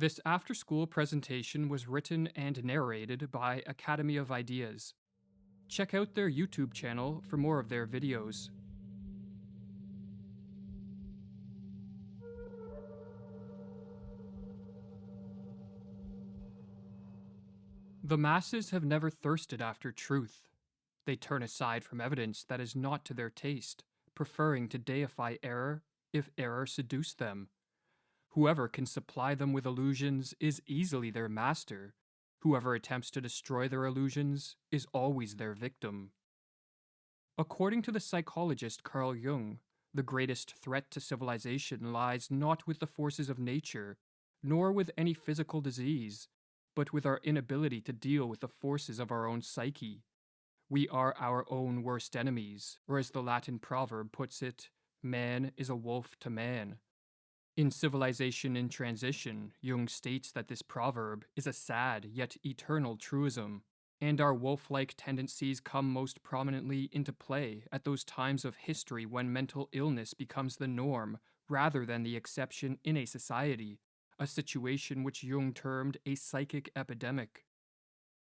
This after school presentation was written and narrated by Academy of Ideas. Check out their YouTube channel for more of their videos. The masses have never thirsted after truth. They turn aside from evidence that is not to their taste, preferring to deify error if error seduce them. Whoever can supply them with illusions is easily their master. Whoever attempts to destroy their illusions is always their victim. According to the psychologist Carl Jung, the greatest threat to civilization lies not with the forces of nature, nor with any physical disease, but with our inability to deal with the forces of our own psyche. We are our own worst enemies, or as the Latin proverb puts it, man is a wolf to man. In Civilization in Transition, Jung states that this proverb is a sad yet eternal truism, and our wolf-like tendencies come most prominently into play at those times of history when mental illness becomes the norm rather than the exception in a society, a situation which Jung termed a psychic epidemic.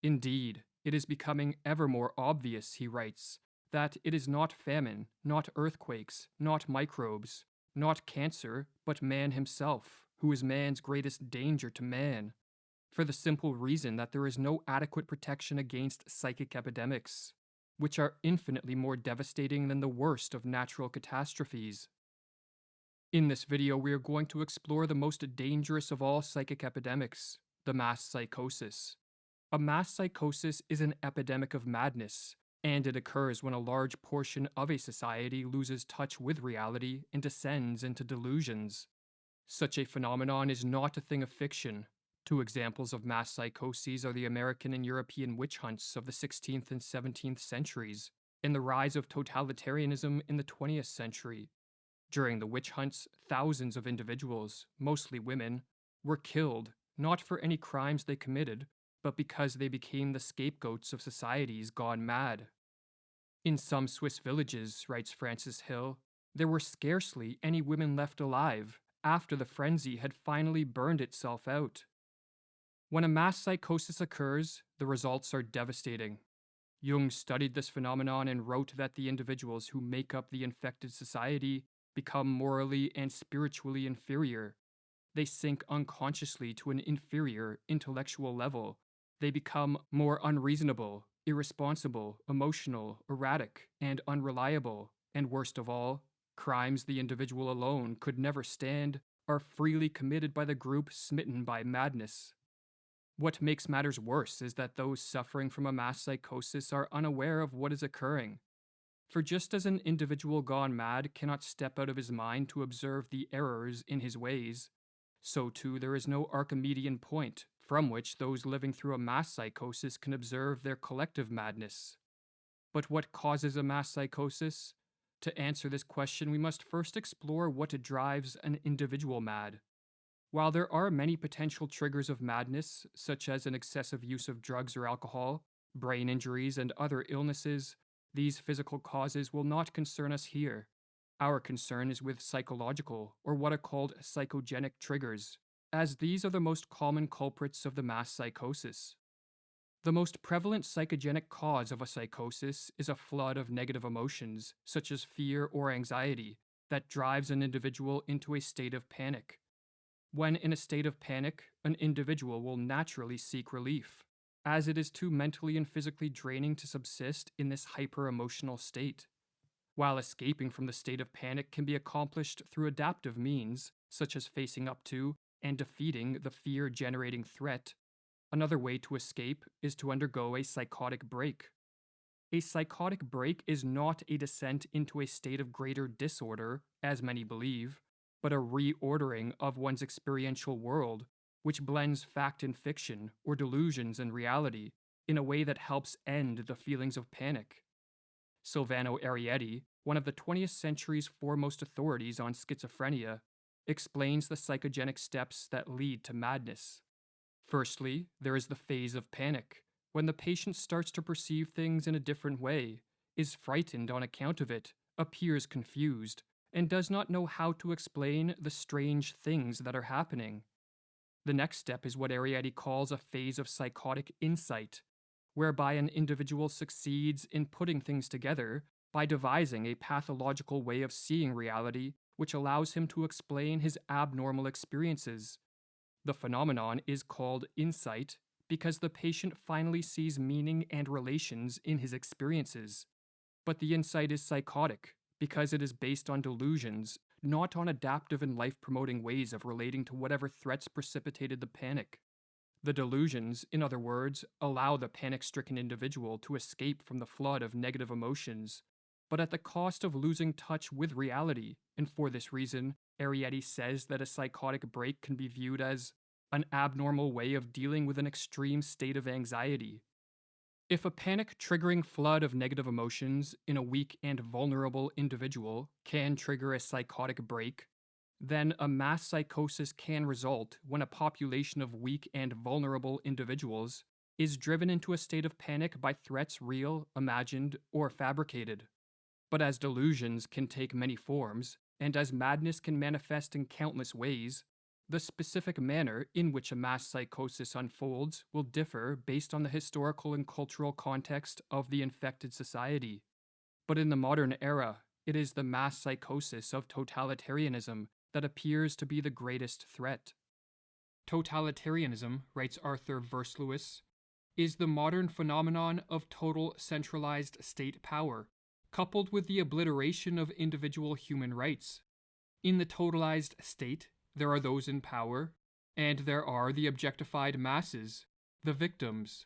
Indeed, it is becoming ever more obvious, he writes, that it is not famine, not earthquakes, not microbes, not cancer, but man himself, who is man's greatest danger to man, for the simple reason that there is no adequate protection against psychic epidemics, which are infinitely more devastating than the worst of natural catastrophes. In this video, we are going to explore the most dangerous of all psychic epidemics, the mass psychosis. A mass psychosis is an epidemic of madness, and it occurs when a large portion of a society loses touch with reality and descends into delusions. Such a phenomenon is not a thing of fiction. Two examples of mass psychoses are the American and European witch hunts of the 16th and 17th centuries, and the rise of totalitarianism in the 20th century. During the witch hunts, thousands of individuals, mostly women, were killed, not for any crimes they committed, but because they became the scapegoats of societies gone mad. In some Swiss villages, writes Francis Hill, there were scarcely any women left alive after the frenzy had finally burned itself out. When a mass psychosis occurs, the results are devastating. Jung studied this phenomenon and wrote that the individuals who make up the infected society become morally and spiritually inferior. They sink unconsciously to an inferior intellectual level. They become more unreasonable, irresponsible, emotional, erratic, and unreliable, and worst of all, crimes the individual alone could never stand are freely committed by the group smitten by madness. What makes matters worse is that those suffering from a mass psychosis are unaware of what is occurring. For just as an individual gone mad cannot step out of his mind to observe the errors in his ways, so too there is no Archimedean point from which those living through a mass psychosis can observe their collective madness. But what causes a mass psychosis? To answer this question, we must first explore what drives an individual mad. While there are many potential triggers of madness, such as an excessive use of drugs or alcohol, brain injuries, and other illnesses, these physical causes will not concern us here. Our concern is with psychological, or what are called psychogenic triggers, as these are the most common culprits of the mass psychosis. The most prevalent psychogenic cause of a psychosis is a flood of negative emotions, such as fear or anxiety, that drives an individual into a state of panic. When in a state of panic, an individual will naturally seek relief, as it is too mentally and physically draining to subsist in this hyper-emotional state. While escaping from the state of panic can be accomplished through adaptive means, such as facing up to and defeating the fear-generating threat, another way to escape is to undergo a psychotic break. A psychotic break is not a descent into a state of greater disorder, as many believe, but a reordering of one's experiential world, which blends fact and fiction, or delusions and reality, in a way that helps end the feelings of panic. Silvano Arietti, one of the 20th century's foremost authorities on schizophrenia, explains the psychogenic steps that lead to madness. Firstly, there is the phase of panic, when the patient starts to perceive things in a different way, is frightened on account of it, appears confused, and does not know how to explain the strange things that are happening. The next step is what Arrietty calls a phase of psychotic insight, whereby an individual succeeds in putting things together by devising a pathological way of seeing reality which allows him to explain his abnormal experiences. The phenomenon is called insight because the patient finally sees meaning and relations in his experiences. But the insight is psychotic because it is based on delusions, not on adaptive and life promoting ways of relating to whatever threats precipitated the panic. The delusions, in other words, allow the panic stricken individual to escape from the flood of negative emotions, but at the cost of losing touch with reality, and for this reason, Arrietty says that a psychotic break can be viewed as an abnormal way of dealing with an extreme state of anxiety. If a panic triggering flood of negative emotions in a weak and vulnerable individual can trigger a psychotic break, then a mass psychosis can result when a population of weak and vulnerable individuals is driven into a state of panic by threats real, imagined, or fabricated. But as delusions can take many forms, and as madness can manifest in countless ways, the specific manner in which a mass psychosis unfolds will differ based on the historical and cultural context of the infected society. But in the modern era, it is the mass psychosis of totalitarianism that appears to be the greatest threat. Totalitarianism, writes Arthur Versluis, is the modern phenomenon of total centralized state power, coupled with the obliteration of individual human rights. In the totalized state, there are those in power, and there are the objectified masses, the victims.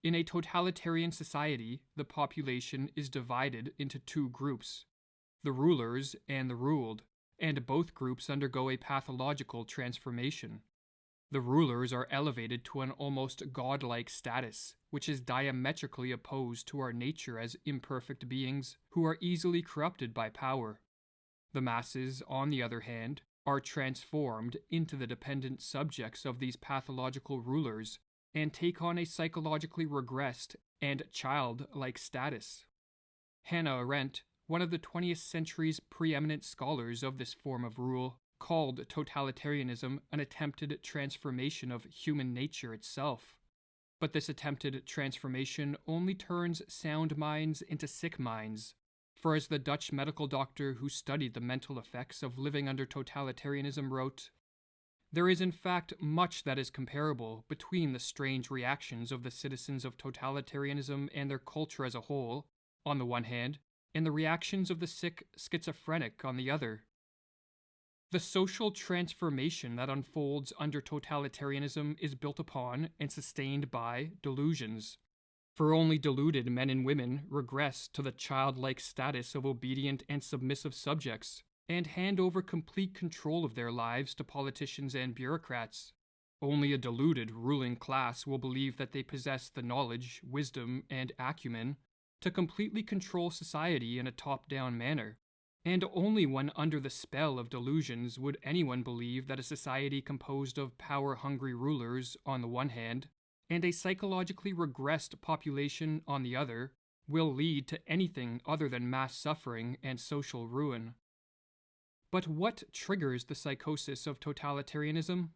In a totalitarian society, the population is divided into two groups, the rulers and the ruled, and both groups undergo a pathological transformation. The rulers are elevated to an almost godlike status, which is diametrically opposed to our nature as imperfect beings who are easily corrupted by power. The masses, on the other hand, are transformed into the dependent subjects of these pathological rulers and take on a psychologically regressed and childlike status. Hannah Arendt, one of the 20th century's preeminent scholars of this form of rule, called totalitarianism an attempted transformation of human nature itself. But this attempted transformation only turns sound minds into sick minds. For as the Dutch medical doctor who studied the mental effects of living under totalitarianism wrote, "There is in fact much that is comparable between the strange reactions of the citizens of totalitarianism and their culture as a whole, on the one hand, and the reactions of the sick schizophrenic on the other. The social transformation that unfolds under totalitarianism is built upon and sustained by delusions. For only deluded men and women regress to the childlike status of obedient and submissive subjects, and hand over complete control of their lives to politicians and bureaucrats. Only a deluded ruling class will believe that they possess the knowledge, wisdom, and acumen to completely control society in a top-down manner. And only when under the spell of delusions would anyone believe that a society composed of power-hungry rulers on the one hand, and a psychologically regressed population on the other, will lead to anything other than mass suffering and social ruin. But what triggers the psychosis of totalitarianism?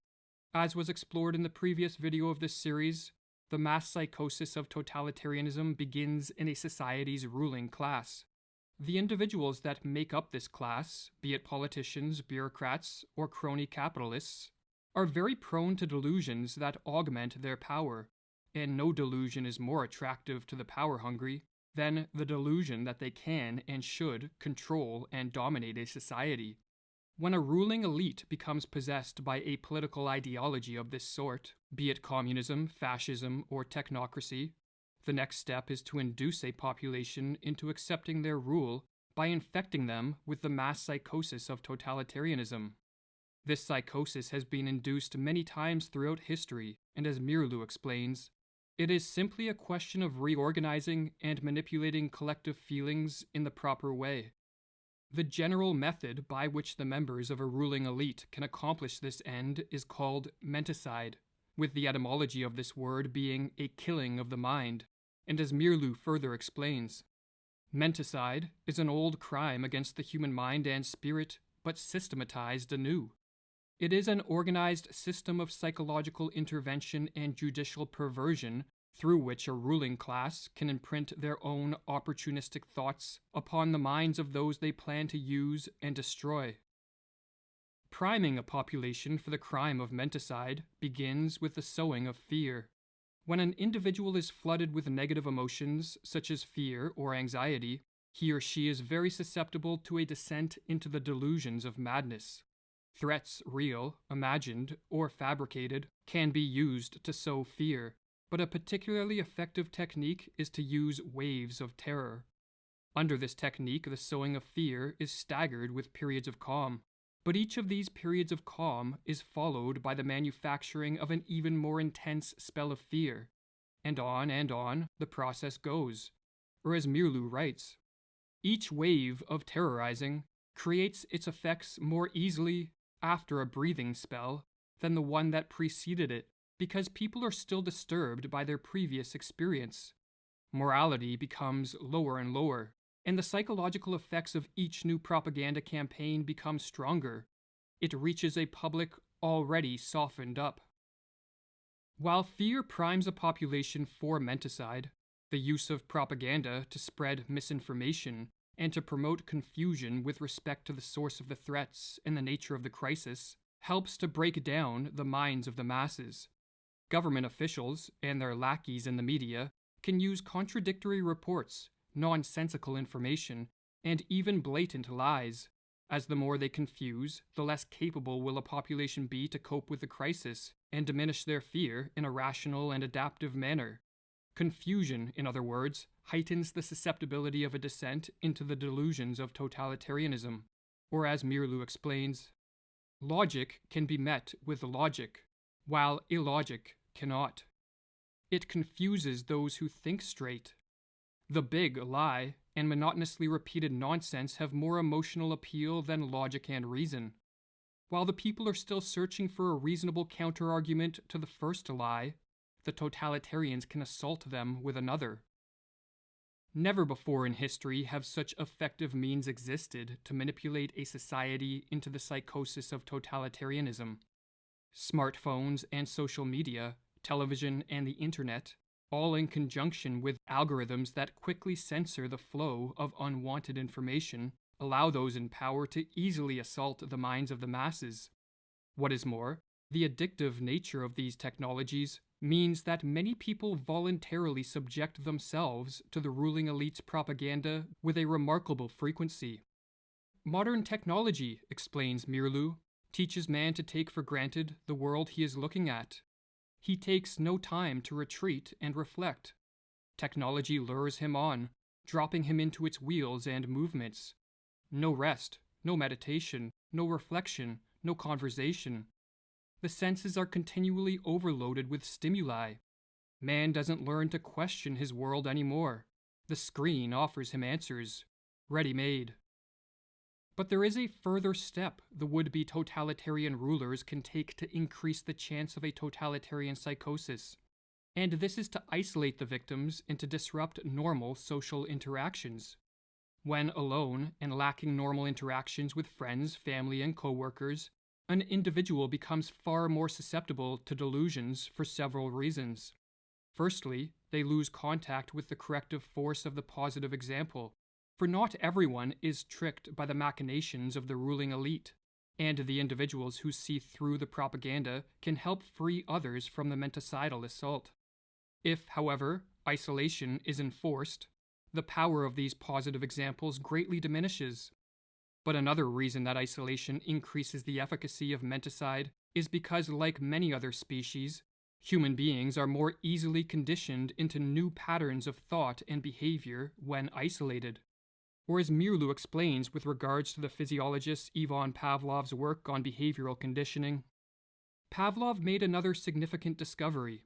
As was explored in the previous video of this series, the mass psychosis of totalitarianism begins in a society's ruling class. The individuals that make up this class, be it politicians, bureaucrats, or crony capitalists, are very prone to delusions that augment their power, and no delusion is more attractive to the power-hungry than the delusion that they can and should control and dominate a society. When a ruling elite becomes possessed by a political ideology of this sort, be it communism, fascism, or technocracy, the next step is to induce a population into accepting their rule by infecting them with the mass psychosis of totalitarianism. This psychosis has been induced many times throughout history, and as Mirlu explains, it is simply a question of reorganizing and manipulating collective feelings in the proper way. The general method by which the members of a ruling elite can accomplish this end is called menticide, with the etymology of this word being a killing of the mind, and as Mirlu further explains, menticide is an old crime against the human mind and spirit, but systematized anew. It is an organized system of psychological intervention and judicial perversion through which a ruling class can imprint their own opportunistic thoughts upon the minds of those they plan to use and destroy. Priming a population for the crime of menticide begins with the sowing of fear. When an individual is flooded with negative emotions, such as fear or anxiety, he or she is very susceptible to a descent into the delusions of madness. Threats, real, imagined, or fabricated, can be used to sow fear, but a particularly effective technique is to use waves of terror. Under this technique, the sowing of fear is staggered with periods of calm, but each of these periods of calm is followed by the manufacturing of an even more intense spell of fear, and on the process goes. Or as Mirlu writes, each wave of terrorizing creates its effects more easily after a breathing spell than the one that preceded it, because people are still disturbed by their previous experience. Morality becomes lower and lower, and the psychological effects of each new propaganda campaign become stronger. It reaches a public already softened up. While fear primes a population for menticide, the use of propaganda to spread misinformation and to promote confusion with respect to the source of the threats and the nature of the crisis helps to break down the minds of the masses. Government officials and their lackeys in the media can use contradictory reports, nonsensical information, and even blatant lies. As the more they confuse, the less capable will a population be to cope with the crisis and diminish their fear in a rational and adaptive manner. Confusion, in other words, heightens the susceptibility of a descent into the delusions of totalitarianism. Or as Mirlu explains, logic can be met with logic, while illogic cannot. It confuses those who think straight. The big lie and monotonously repeated nonsense have more emotional appeal than logic and reason. While the people are still searching for a reasonable counterargument to the first lie, the totalitarians can assault them with another. Never before in history have such effective means existed to manipulate a society into the psychosis of totalitarianism. Smartphones and social media, television and the internet, all in conjunction with algorithms that quickly censor the flow of unwanted information, allow those in power to easily assault the minds of the masses. What is more, the addictive nature of these technologies means that many people voluntarily subject themselves to the ruling elite's propaganda with a remarkable frequency. Modern technology, explains Mirlu, teaches man to take for granted the world he is looking at. He takes no time to retreat and reflect. Technology lures him on, dropping him into its wheels and movements. No rest, no meditation, no reflection, no conversation. The senses are continually overloaded with stimuli. Man doesn't learn to question his world anymore. The screen offers him answers, ready-made. But there is a further step the would-be totalitarian rulers can take to increase the chance of a totalitarian psychosis, and this is to isolate the victims and to disrupt normal social interactions. When alone and lacking normal interactions with friends, family, and co-workers, an individual becomes far more susceptible to delusions for several reasons. Firstly, they lose contact with the corrective force of the positive example, for not everyone is tricked by the machinations of the ruling elite, and the individuals who see through the propaganda can help free others from the menticidal assault. If, however, isolation is enforced, the power of these positive examples greatly diminishes. But another reason that isolation increases the efficacy of menticide is because, like many other species, human beings are more easily conditioned into new patterns of thought and behavior when isolated. Or as Mirlu explains with regards to the physiologist Ivan Pavlov's work on behavioral conditioning, Pavlov made another significant discovery.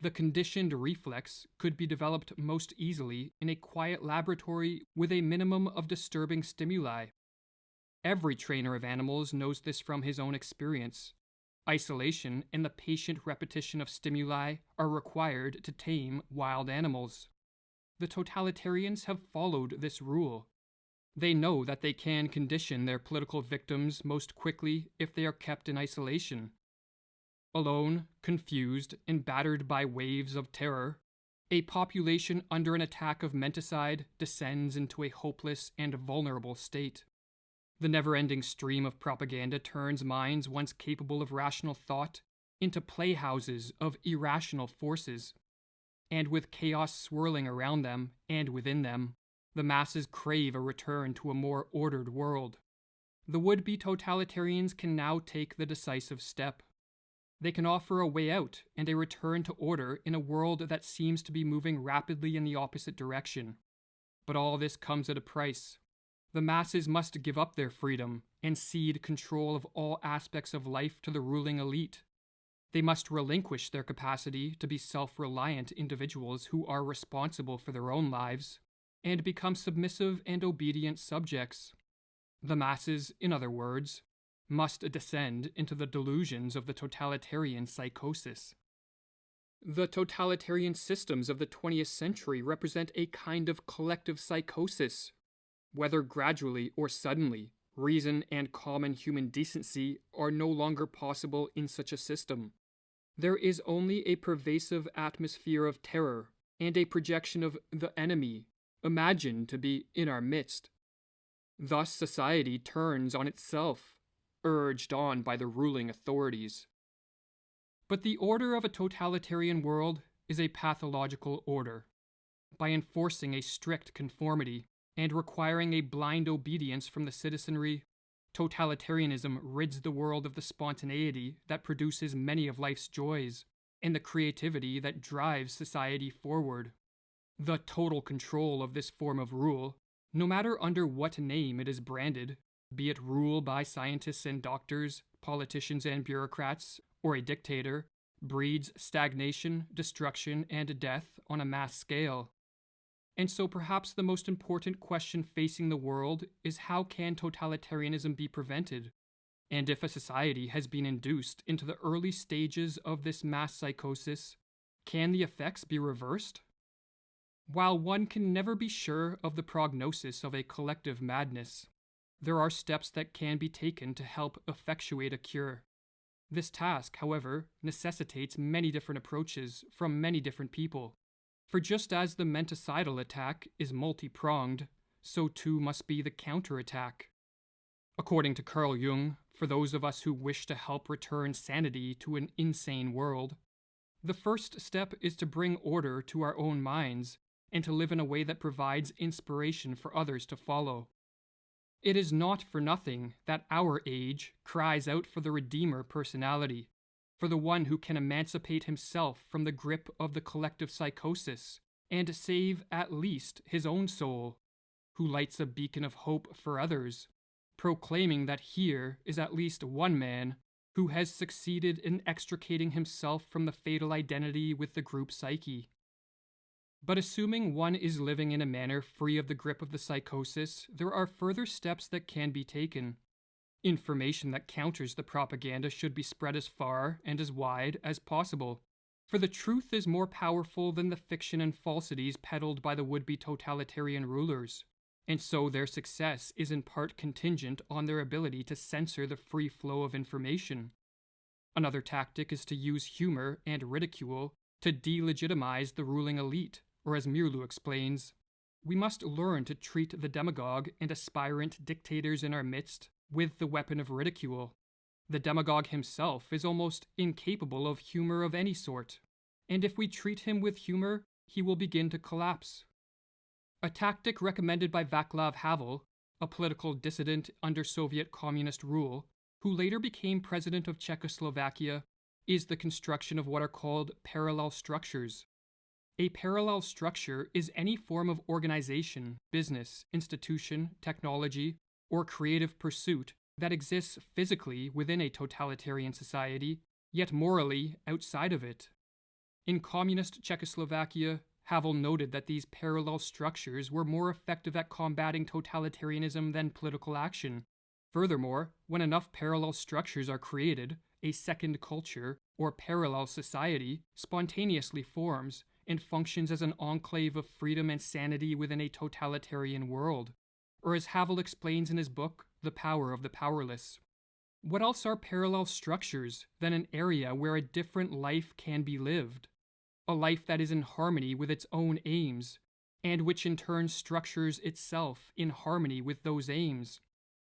The conditioned reflex could be developed most easily in a quiet laboratory with a minimum of disturbing stimuli. Every trainer of animals knows this from his own experience. Isolation and the patient repetition of stimuli are required to tame wild animals. The totalitarians have followed this rule. They know that they can condition their political victims most quickly if they are kept in isolation. Alone, confused, and battered by waves of terror, a population under an attack of menticide descends into a hopeless and vulnerable state. The never-ending stream of propaganda turns minds once capable of rational thought into playhouses of irrational forces, and with chaos swirling around them and within them, the masses crave a return to a more ordered world. The would-be totalitarians can now take the decisive step. They can offer a way out and a return to order in a world that seems to be moving rapidly in the opposite direction. But all this comes at a price. The masses must give up their freedom and cede control of all aspects of life to the ruling elite. They must relinquish their capacity to be self-reliant individuals who are responsible for their own lives and become submissive and obedient subjects. The masses, in other words, must descend into the delusions of the totalitarian psychosis. The totalitarian systems of the 20th century represent a kind of collective psychosis. Whether gradually or suddenly, reason and common human decency are no longer possible in such a system. There is only a pervasive atmosphere of terror and a projection of the enemy, imagined to be in our midst. Thus society turns on itself, urged on by the ruling authorities. But the order of a totalitarian world is a pathological order. By enforcing a strict conformity and requiring a blind obedience from the citizenry, totalitarianism rids the world of the spontaneity that produces many of life's joys and the creativity that drives society forward. The total control of this form of rule, no matter under what name it is branded, be it rule by scientists and doctors, politicians and bureaucrats, or a dictator, breeds stagnation, destruction, and death on a mass scale. And so perhaps the most important question facing the world is how can totalitarianism be prevented? And if a society has been induced into the early stages of this mass psychosis, can the effects be reversed? While one can never be sure of the prognosis of a collective madness, there are steps that can be taken to help effectuate a cure. This task, however, necessitates many different approaches from many different people. For just as the menticidal attack is multi-pronged, so too must be the counterattack. According to Carl Jung, for those of us who wish to help return sanity to an insane world, the first step is to bring order to our own minds and to live in a way that provides inspiration for others to follow. It is not for nothing that our age cries out for the Redeemer personality, for the one who can emancipate himself from the grip of the collective psychosis and save at least his own soul, who lights a beacon of hope for others, proclaiming that here is at least one man who has succeeded in extricating himself from the fatal identity with the group psyche. But assuming one is living in a manner free of the grip of the psychosis, there are further steps that can be taken. Information that counters the propaganda should be spread as far and as wide as possible, for the truth is more powerful than the fiction and falsities peddled by the would-be totalitarian rulers, and so their success is in part contingent on their ability to censor the free flow of information. Another tactic is to use humor and ridicule to delegitimize the ruling elite, or as Mirlu explains, we must learn to treat the demagogue and aspirant dictators in our midst with the weapon of ridicule. The demagogue himself is almost incapable of humor of any sort, and if we treat him with humor, he will begin to collapse. A tactic recommended by Václav Havel, a political dissident under Soviet communist rule, who later became president of Czechoslovakia, is the construction of what are called parallel structures. A parallel structure is any form of organization, business, institution, technology, or creative pursuit that exists physically within a totalitarian society, yet morally outside of it. In communist Czechoslovakia, Havel noted that these parallel structures were more effective at combating totalitarianism than political action. Furthermore, when enough parallel structures are created, a second culture, or parallel society, spontaneously forms and functions as an enclave of freedom and sanity within a totalitarian world. or as Havel explains in his book, The Power of the Powerless. What else are parallel structures than an area where a different life can be lived? A life that is in harmony with its own aims, and which in turn structures itself in harmony with those aims.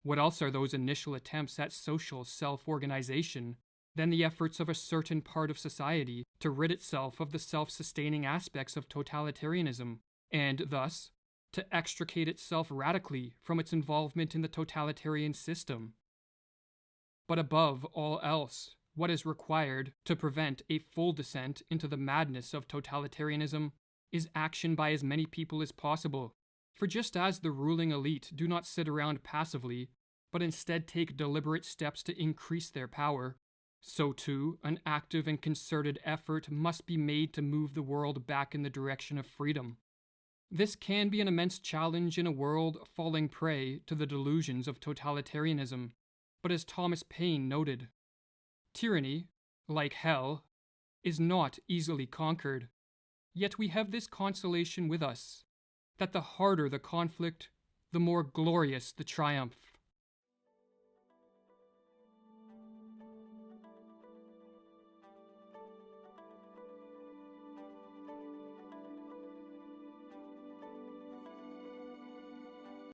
What else are those initial attempts at social self-organization than the efforts of a certain part of society to rid itself of the self-sustaining aspects of totalitarianism, and thus, to extricate itself radically from its involvement in the totalitarian system? But above all else, what is required to prevent a full descent into the madness of totalitarianism is action by as many people as possible. For just as the ruling elite do not sit around passively, but instead take deliberate steps to increase their power, so too an active and concerted effort must be made to move the world back in the direction of freedom. This can be an immense challenge in a world falling prey to the delusions of totalitarianism, but as Thomas Paine noted, tyranny, like hell, is not easily conquered. Yet we have this consolation with us, that the harder the conflict, the more glorious the triumph.